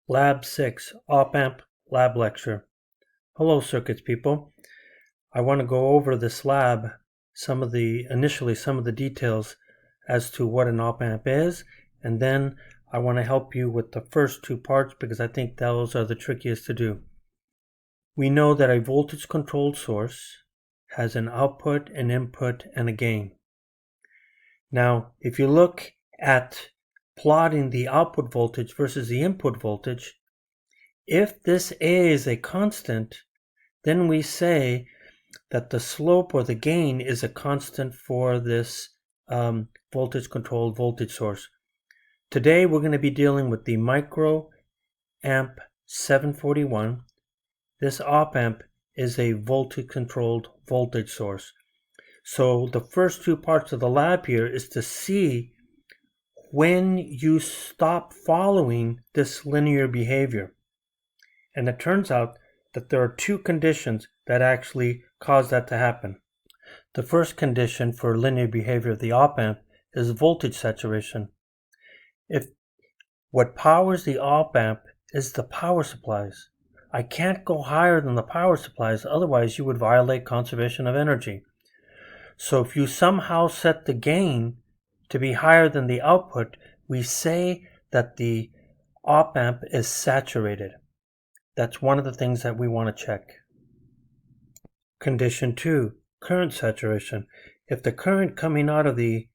Lab 6, Op-Amp Lab Lecture. Hello circuits people. I want to go over this lab, initially some of the details as to what an op-amp is, and then I want to help you with the first two parts because I think those are the trickiest to do. We know that a voltage controlled source has an output, an input, and a gain. Now, if you look at plotting the output voltage versus the input voltage, if this A is a constant, then we say that the slope or the gain is a constant for this voltage controlled voltage source. Today we're going to be dealing with the micro amp 741. This op amp is a voltage controlled voltage source. So the first two parts of the lab here is to see when you stop following this linear behavior. And it turns out that there are two conditions that actually cause that to happen. The first condition for linear behavior of the op-amp is voltage saturation. If what powers the op-amp is the power supplies, I can't go higher than the power supplies, otherwise you would violate conservation of energy. So if you somehow set the gain to be higher than the output, we say that the op-amp is saturated. That's one of the things that we want to check. Condition 2, current saturation. If the current coming out of the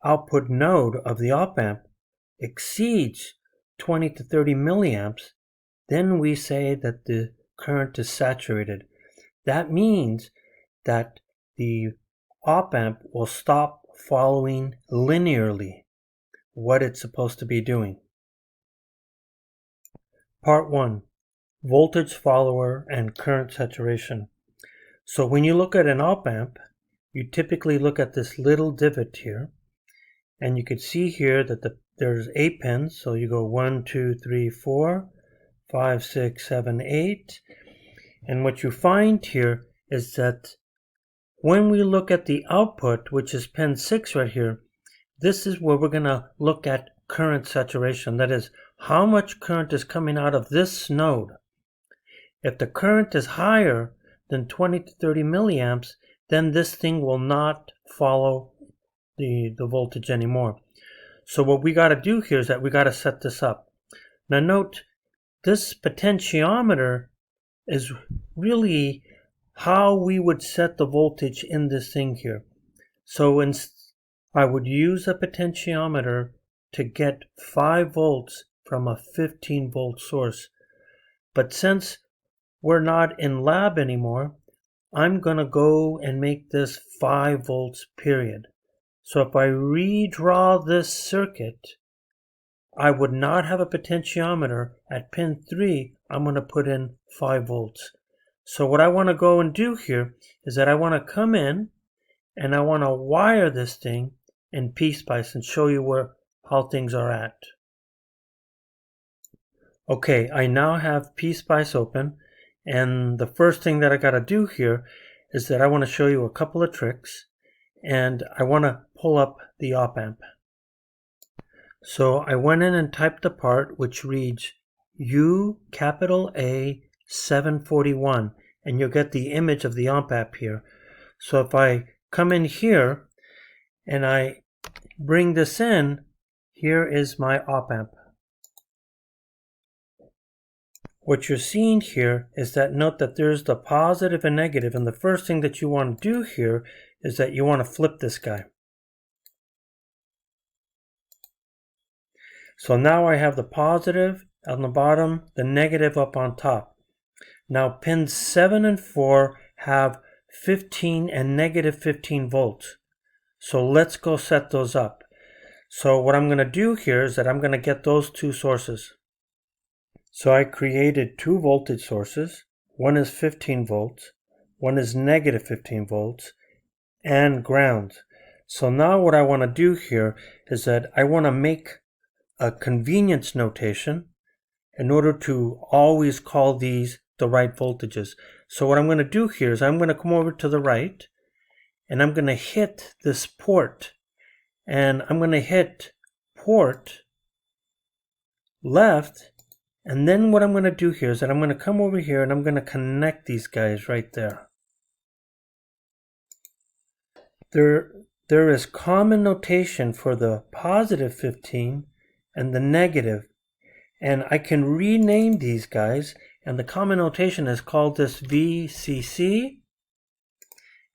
output node of the op-amp exceeds 20 to 30 milliamps, then we say that the current is saturated. That means that the op-amp will stop following linearly what it's supposed to be doing. Part 1. Voltage follower and current saturation. So when you look at an op-amp, you typically look at this little divot here, and you can see here that there's 8 pins. So you go 1, 2, 3, 4, 5, 6, 7, 8. And what you find here is that when we look at the output, which is pin 6 right here, this is where we're going to look at current saturation. That is, how much current is coming out of this node. If the current is higher than 20 to 30 milliamps, then this thing will not follow the voltage anymore. So what we got to do here is that we got to set this up. Now note, this potentiometer is really how we would set the voltage in this thing here. So I would use a potentiometer to get 5 volts from a 15 volt source. But since we're not in lab anymore, I'm going to go and make this 5 volts period. So if I redraw this circuit, I would not have a potentiometer. At pin 3, I'm going to put in 5 volts. So what I want to go and do here is that I want to come in and I want to wire this thing in PSpice and show you how things are at. Okay, I now have PSpice open. And the first thing that I got to do here is that I want to show you a couple of tricks, and I want to pull up the op-amp. So I went in and typed the part which reads U741, and you'll get the image of the op-amp here. So if I come in here and I bring this in, here is my op-amp. What you're seeing here is that note that there's the positive and negative, and the first thing that you want to do here is that you want to flip this guy. So now I have the positive on the bottom, the negative up on top. Now pins 7 and 4 have 15 and negative 15 volts. So let's go set those up. So what I'm going to do here is that I'm going to get those two sources. So I created 2 voltage sources. One is 15 volts, one is negative 15 volts, and ground. So now what I want to do here is that I want to make a convenience notation in order to always call these the right voltages. So what I'm going to do here is I'm going to come over to the right, and I'm going to hit this port, and I'm going to hit port left, And then what I'm going to do here is that I'm going to come over here and I'm going to connect these guys right there. There is common notation for the positive 15 and the negative. And I can rename these guys, and the common notation is called this VCC,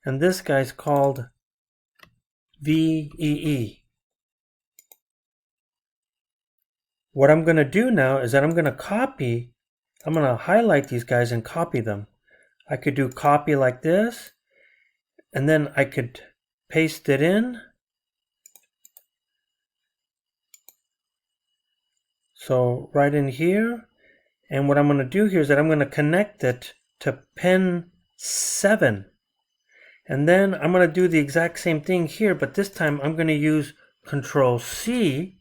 and this guy's called VEE. What I'm going to do now is that I'm going to highlight these guys and copy them. I could do copy like this, and then I could paste it in. So right in here, and what I'm going to do here is that I'm going to connect it to pin 7. And then I'm going to do the exact same thing here, but this time I'm going to use Control C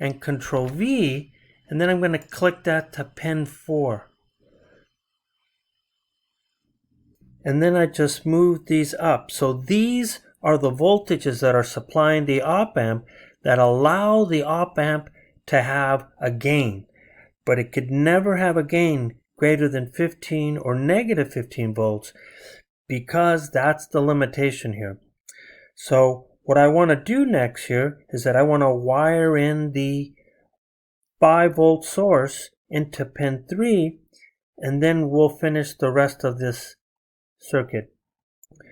and Control V, and then I'm going to click that to pin 4. And then I just move these up. So these are the voltages that are supplying the op-amp that allow the op-amp to have a gain. But it could never have a gain greater than 15 or negative 15 volts because that's the limitation here. So what I want to do next here is that I want to wire in the 5-volt source into pin 3, and then we'll finish the rest of this circuit.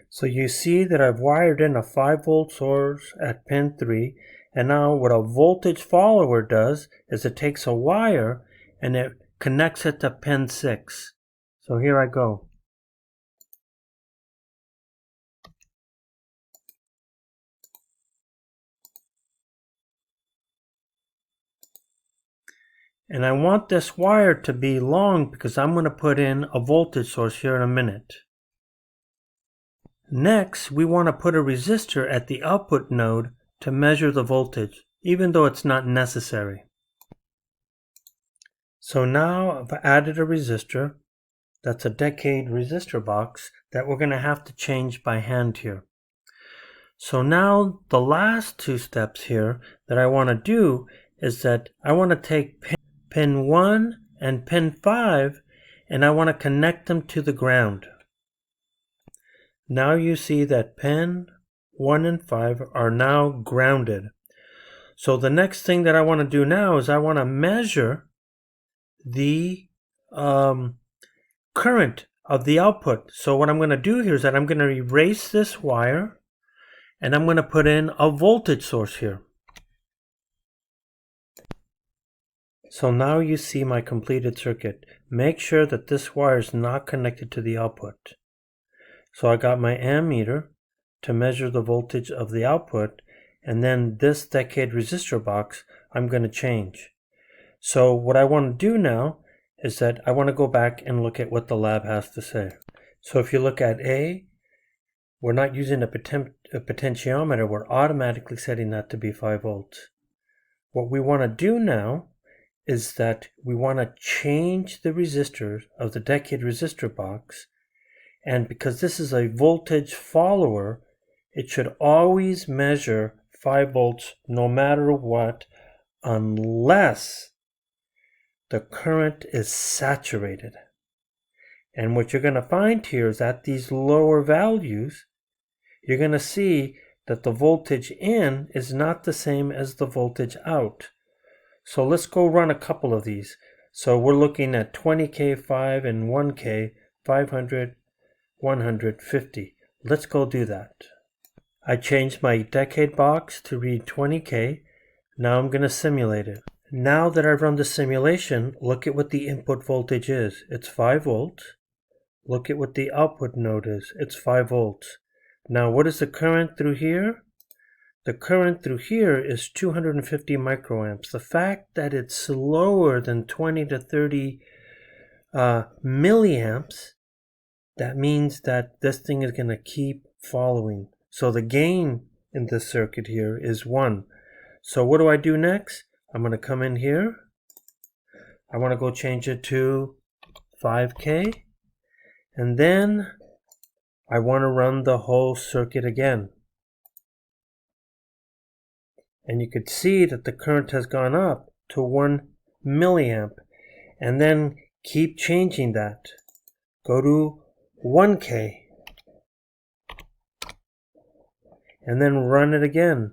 So you see that I've wired in a 5-volt source at pin 3, and now what a voltage follower does is it takes a wire and it connects it to pin 6. So here I go. And I want this wire to be long because I'm going to put in a voltage source here in a minute. Next, we want to put a resistor at the output node to measure the voltage, even though it's not necessary. So now I've added a resistor. That's a decade resistor box that we're going to have to change by hand here. So now the last 2 steps here that I want to do is that I want to take pin 1 and pin 5 and I want to connect them to the ground. Now you see that pin 1 and 5 are now grounded. So the next thing that I want to do now is I want to measure the current of the output. So what I'm going to do here is that I'm going to erase this wire and I'm going to put in a voltage source here. So now you see my completed circuit. Make sure that this wire is not connected to the output. So I got my ammeter to measure the voltage of the output, and then this decade resistor box I'm going to change. So what I want to do now is that I want to go back and look at what the lab has to say. So if you look at A, we're not using a potentiometer, we're automatically setting that to be 5 volts. What we want to do now is that we want to change the resistors of the decade resistor box, and because this is a voltage follower, it should always measure 5 volts no matter what, unless the current is saturated. And what you're going to find here is at these lower values, you're going to see that the voltage in is not the same as the voltage out. So let's go run a couple of these. So we're looking at 20K, 5 and 1K, 500, 150. Let's go do that. I changed my decade box to read 20K. Now I'm going to simulate it. Now that I've run the simulation, look at what the input voltage is. It's 5 volts. Look at what the output node is. It's 5 volts. Now what is the current through here? The current through here is 250 microamps. The fact that it's lower than 20 to 30 milliamps, that means that this thing is going to keep following. So the gain in this circuit here is 1. So what do I do next? I'm going to come in here. I want to go change it to 5K. And then I want to run the whole circuit again. And you could see that the current has gone up to 1 milliamp. and then keep changing that. Go to 1K, and then run it again.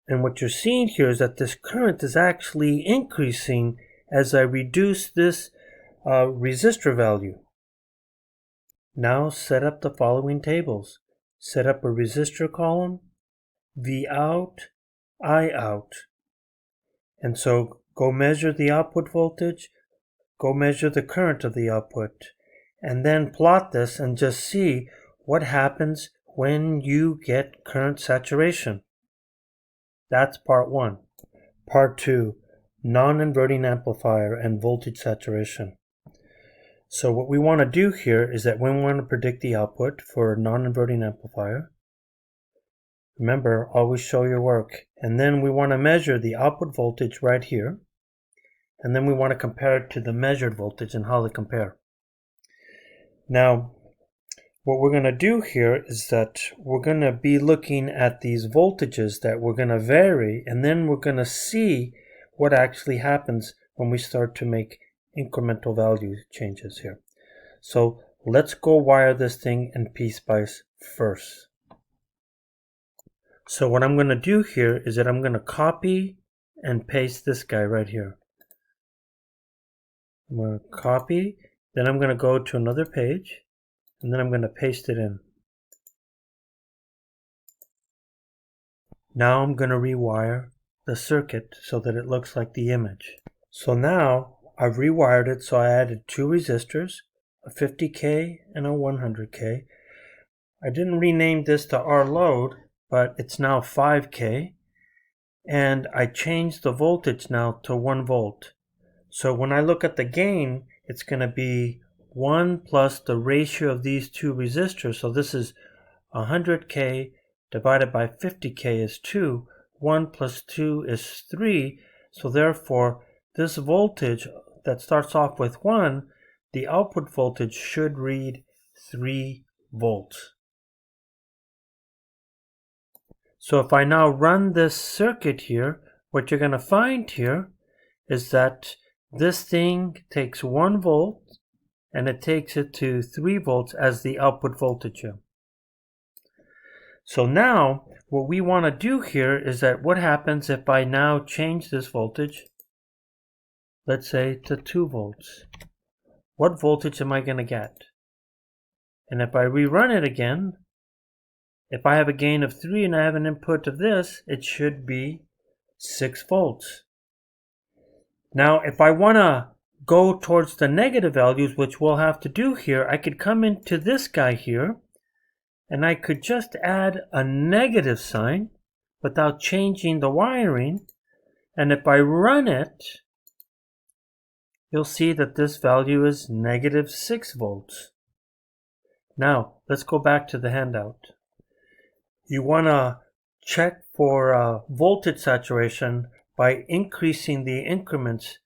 And what you're seeing here is that this current is actually increasing as I reduce this resistor value. Now set up the following tables. Set up a resistor column, V out, I out. And so go measure the output voltage, go measure the current of the output, and then plot this and just see what happens when you get current saturation. That's part 1. Part 2, non-inverting amplifier and voltage saturation. So what we want to do here is that when we want to predict the output for a non-inverting amplifier, remember, always show your work. And then we want to measure the output voltage right here. And then we want to compare it to the measured voltage and how they compare. Now, what we're going to do here is that we're going to be looking at these voltages that we're going to vary, and then we're going to see what actually happens when we start to make incremental value changes here. So let's go wire this thing in PSpice first. So what I'm going to do here is that I'm going to copy and paste this guy right here. I'm going to copy, then I'm going to go to another page, and then I'm going to paste it in. Now I'm going to rewire the circuit so that it looks like the image. So now I've rewired it, so I added 2 resistors, a 50K and a 100K. I didn't rename this to R load, but it's now 5K. And I changed the voltage now to 1 volt. So when I look at the gain, it's going to be 1 plus the ratio of these 2 resistors. So this is 100K divided by 50K is 2. 1 plus 2 is 3. So therefore, this voltage that starts off with 1, the output voltage should read 3 volts. So if I now run this circuit here, what you're going to find here is that this thing takes 1 volt and it takes it to 3 volts as the output voltage here. So now what we want to do here is that what happens if I now change this voltage, let's say to 2 volts. What voltage am I going to get? And if I rerun it again, if I have a gain of 3 and I have an input of this, it should be 6 volts. Now, if I want to go towards the negative values, which we'll have to do here, I could come into this guy here, and I could just add a negative sign without changing the wiring. And if I run it, you'll see that this value is negative 6 volts. Now, let's go back to the handout. You want to check for voltage saturation by increasing the increments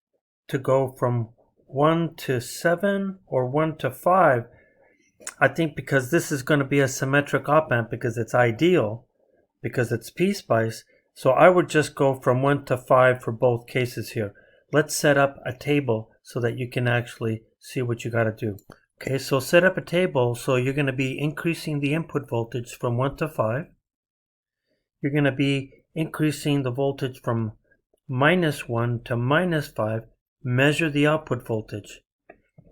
to go from 1 to 7 or 1 to 5. I think because this is going to be a symmetric op amp because it's ideal, because it's PSpice, so I would just go from 1 to 5 for both cases here. Let's set up a table so that you can actually see what you got to do. Okay, so set up a table, so you're going to be increasing the input voltage from 1 to 5. You're going to be increasing the voltage from -1 to -5. Measure the output voltage.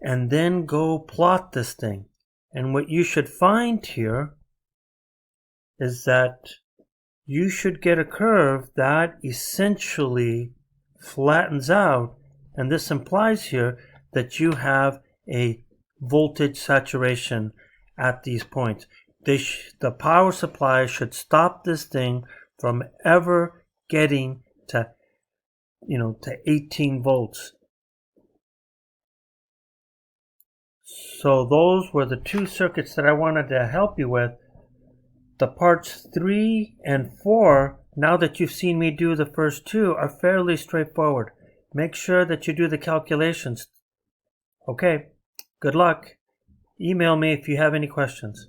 And then go plot this thing. And what you should find here is that you should get a curve that essentially flattens out. And this implies here that you have a voltage saturation at these points. The power supply should stop this thing from ever getting to 18 volts. So those were the 2 circuits that I wanted to help you with. The parts 3 and 4, now that you've seen me do the first 2, are fairly straightforward. Make sure that you do the calculations. Okay, good luck. Email me if you have any questions.